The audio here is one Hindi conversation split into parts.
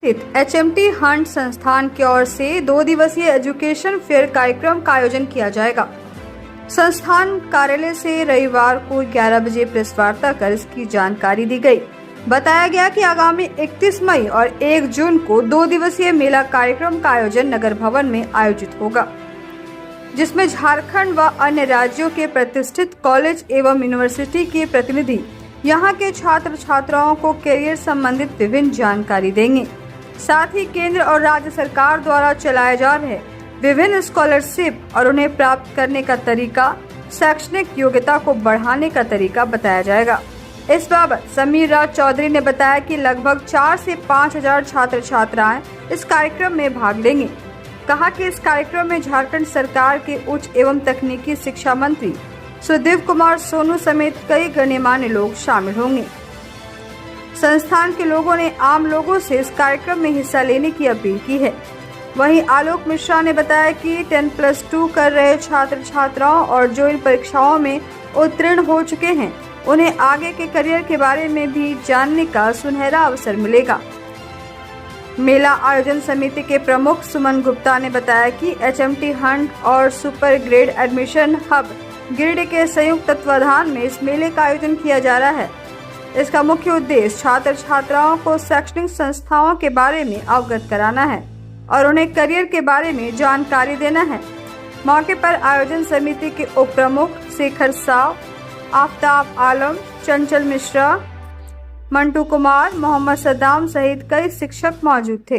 स्थित एचएमटी हंट संस्थान की ओर से 2 दिवसीय एजुकेशन फेयर कार्यक्रम का आयोजन किया जाएगा। संस्थान कार्यालय से रविवार को 11 बजे प्रेस वार्ता कर इसकी जानकारी दी गई। बताया गया कि आगामी 31 मई और 1 जून को 2 दिवसीय मेला कार्यक्रम का आयोजन नगर भवन में आयोजित होगा, जिसमें झारखंड व अन्य राज्यों के प्रतिष्ठित कॉलेज एवं यूनिवर्सिटी के प्रतिनिधि यहां के छात्र छात्राओं को करियर संबंधित विभिन्न जानकारी देंगे। साथ ही केंद्र और राज्य सरकार द्वारा चलाए जा रहे विभिन्न स्कॉलरशिप और उन्हें प्राप्त करने का तरीका, शैक्षणिक योग्यता को बढ़ाने का तरीका बताया जाएगा। इस बाबत समीर राज चौधरी ने बताया कि लगभग 4 से 5 हजार छात्र छात्राएं इस कार्यक्रम में भाग लेंगे। कहा कि इस कार्यक्रम में झारखंड सरकार के उच्च एवं तकनीकी शिक्षा मंत्री सुदेव कुमार सोनू समेत कई गणमान्य लोग शामिल होंगे। संस्थान के लोगों ने आम लोगों से इस कार्यक्रम में हिस्सा लेने की अपील की है। वहीं आलोक मिश्रा ने बताया कि 10+2 कर रहे छात्र छात्राओं और जो इन परीक्षाओं में उत्तीर्ण हो चुके हैं, उन्हें आगे के करियर के बारे में भी जानने का सुनहरा अवसर मिलेगा। मेला आयोजन समिति के प्रमुख सुमन गुप्ता ने बताया कि एचएमटी हंट और super grade admission hub Giridih के संयुक्त तत्वाधान में इस मेले का आयोजन किया जा रहा है। इसका मुख्य उद्देश्य छात्र छात्राओं को शैक्षणिक संस्थाओं के बारे में अवगत कराना है और उन्हें करियर के बारे में जानकारी देना है। मौके पर आयोजन समिति के उप प्रमुख शेखर साव, आफ्ताब आलम, चंचल मिश्रा, मंटू कुमार, मोहम्मद सद्दाम सहित कई शिक्षक मौजूद थे।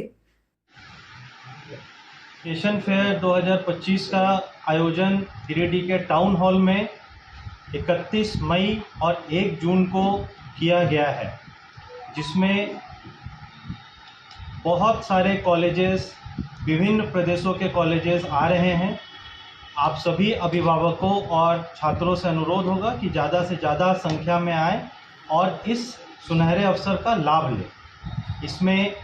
एशियन फेयर 2025 का आयोजन गिरिडीह के टाउन हॉल में 31 मई और 1 जून को किया गया है, जिसमें बहुत सारे कॉलेजेस, विभिन्न प्रदेशों के कॉलेजेस आ रहे हैं। आप सभी अभिभावकों और छात्रों से अनुरोध होगा कि ज़्यादा से ज़्यादा संख्या में आएँ और इस सुनहरे अवसर का लाभ लें। इसमें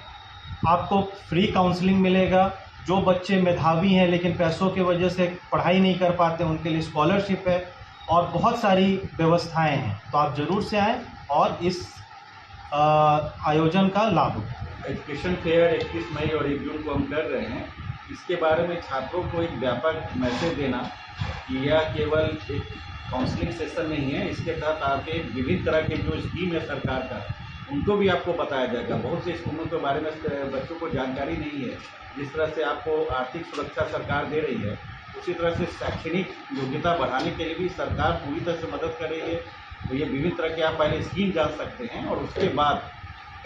आपको फ्री काउंसलिंग मिलेगा। जो बच्चे मेधावी हैं लेकिन पैसों की वजह से पढ़ाई नहीं कर पाते, उनके लिए स्कॉलरशिप है और बहुत सारी व्यवस्थाएं हैं। तो आप ज़रूर से आएँ और इस आयोजन का लाभ उठाएं। एजुकेशन फेयर 21 मई और 1 जून को हम कर रहे हैं। इसके बारे में छात्रों को एक व्यापक मैसेज देना कि यह केवल एक काउंसलिंग सेशन नहीं है। इसके तहत आपके विभिन्न तरह के जो स्कीम है सरकार का, उनको भी आपको बताया जाएगा। बहुत से स्कीमों के बारे में बच्चों को जानकारी नहीं है। जिस तरह से आपको आर्थिक सुरक्षा सरकार दे रही है, उसी तरह से शैक्षणिक योग्यता बढ़ाने के लिए भी सरकार पूरी तरह से मदद कर रही है। तो ये विभिन्न तरह के आप पहले स्कीम जान सकते हैं और उसके बाद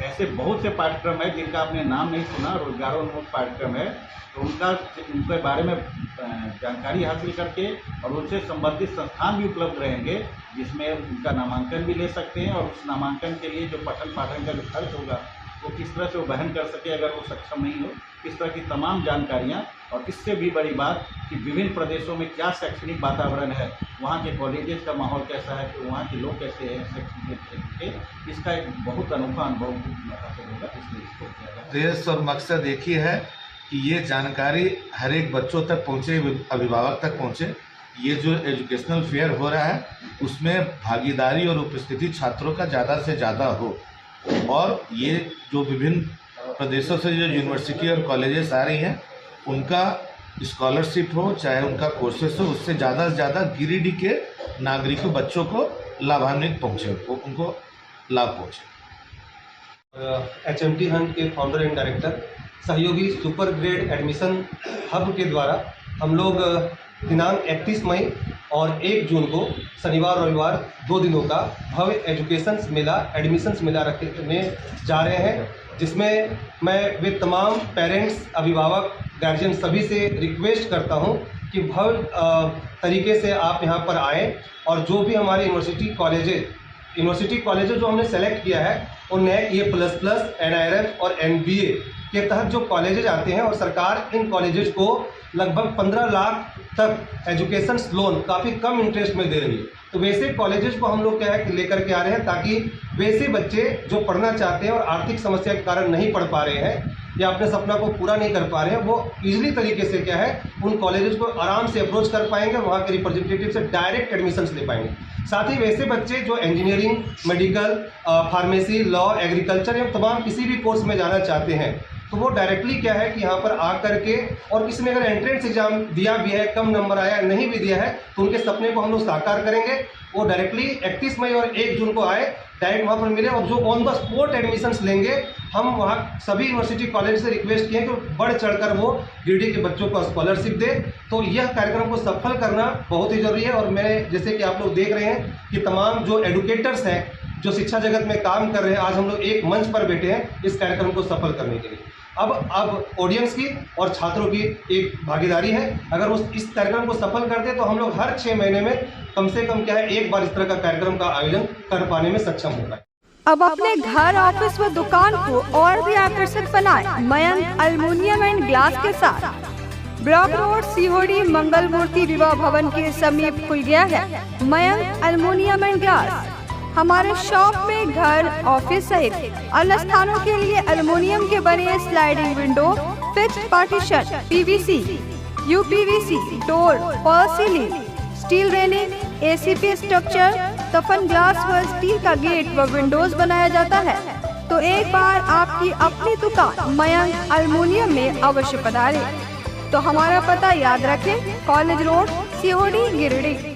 ऐसे बहुत से पाठ्यक्रम है जिनका आपने नाम नहीं सुना, रोजगारोन्मुख पाठ्यक्रम है, तो उनके बारे में जानकारी हासिल करके और उनसे संबंधित संस्थान भी उपलब्ध रहेंगे, जिसमें उनका नामांकन भी ले सकते हैं और उस नामांकन के लिए जो पठन पाठन का जो खर्च होगा वो किस तरह से वो वहन कर सके अगर वो सक्षम नहीं हो, इस तरह की तमाम जानकारियाँ। और इससे भी बड़ी बात कि विभिन्न प्रदेशों में क्या शैक्षणिक वातावरण है, वहाँ के कॉलेजेस का माहौल कैसा है, तो वहाँ के लोग कैसे हैं शैक्षणिक क्षेत्र के, इसका एक बहुत अनोखा अनुभव हासिल होगा। इसलिए इसको किया जाए। उद्देश्य और मकसद एक ही है कि ये जानकारी हर एक बच्चों तक पहुँचे, अभिभावक तक पहुँचे। ये जो एजुकेशनल फेयर हो रहा है उसमें भागीदारी और उपस्थिति छात्रों का ज़्यादा से ज़्यादा हो और ये जो विभिन्न प्रदेशों से जो यूनिवर्सिटी और कॉलेजेस आ रही हैं उनका स्कॉलरशिप हो, चाहे उनका कोर्सेस हो, उससे ज़्यादा से ज़्यादा गिरिडीह के नागरिकों, बच्चों को लाभान्वित पहुँचे, उनको लाभ पहुँचे। एचएमटी हंट के फाउंडर एंड डायरेक्टर सहयोगी सुपर ग्रेड एडमिशन हब के द्वारा हम लोग दिनांक 31 मई और 1 जून को शनिवार रविवार 2 दिनों का भव्य एजुकेशंस मेला, एडमिशंस मेला रखने जा रहे हैं, जिसमें मैं वे तमाम पेरेंट्स, अभिभावक, गार्जियन सभी से रिक्वेस्ट करता हूं कि भव्य तरीके से आप यहां पर आएँ और जो भी हमारे यूनिवर्सिटी कॉलेजेस जो हमने सेलेक्ट किया है उनमें NAC, NIRF और NBA के तहत जो कॉलेजेज आते हैं और सरकार इन कॉलेजेज को लगभग 15 लाख तक एजुकेशन लोन काफ़ी कम इंटरेस्ट में दे रही है। तो वैसे कॉलेजेस को हम लोग क्या है कि लेकर के आ रहे हैं ताकि वैसे बच्चे जो पढ़ना चाहते हैं और आर्थिक समस्या के कारण नहीं पढ़ पा रहे हैं या अपने सपना को पूरा नहीं कर पा रहे हैं, वो ईजिली तरीके से क्या है उन कॉलेजेस को आराम से अप्रोच कर पाएंगे, वहाँ के रिप्रेजेंटेटिव से डायरेक्ट एडमिशन्स ले पाएंगे। साथ ही वैसे बच्चे जो engineering, medical, pharmacy, law, agriculture या तमाम किसी भी कोर्स में जाना चाहते हैं तो वो डायरेक्टली क्या है कि यहाँ पर आ करके, और किसी ने अगर एंट्रेंस एग्जाम दिया भी है, कम नंबर आया है, नहीं भी दिया है, तो उनके सपने को हम लोग साकार करेंगे। वो डायरेक्टली 31 मई और 1 जून को आए, डायरेक्ट वहाँ पर मिले, और जो ऑन द स्पॉट एडमिशन्स लेंगे, हम वहाँ सभी यूनिवर्सिटी कॉलेज से रिक्वेस्ट किए कि बढ़ चढ़कर वो गिरिडीह के बच्चों को स्कॉलरशिप दे। तो यह कार्यक्रम को सफल करना बहुत ही जरूरी है। और मैं, जैसे कि आप लोग देख रहे हैं कि तमाम जो एडुकेटर्स हैं, जो शिक्षा जगत में काम कर रहे हैं, आज हम लोग एक मंच पर बैठे हैं इस कार्यक्रम को सफल करने के लिए। अब ऑडियंस की और छात्रों की एक भागीदारी है। अगर वो इस कार्यक्रम को सफल करते हैं तो हम लोग हर 6 महीने में कम से कम क्या है, एक बार इस तरह का कार्यक्रम का आयोजन कर पाने में सक्षम होगा। अब अपने घर, ऑफिस व दुकान को और भी आकर्षक बनाएं मयंक एल्युमिनियम एंड ग्लास के साथ। ब्लॉक रोड, सीहोड़ी, मंगल मूर्ति विवाह भवन के समीप खुल गया है मयंक एल्युमिनियम एंड ग्लास। हमारे शॉप में घर, ऑफिस सहित अन्य स्थानों के लिए एल्युमिनियम के बने sliding window, fixed partition, PVC, UPVC, door, fall ceiling, steel railing, ACP structure, toughen glass व स्टील का गेट व विंडोज बनाया जाता है। तो एक बार आपकी अपनी दुकान मयंक एल्युमिनियम में अवश्य पधारें। तो हमारा पता याद रखें, कॉलेज रोड, सीहोड़ी, गिरिडीह।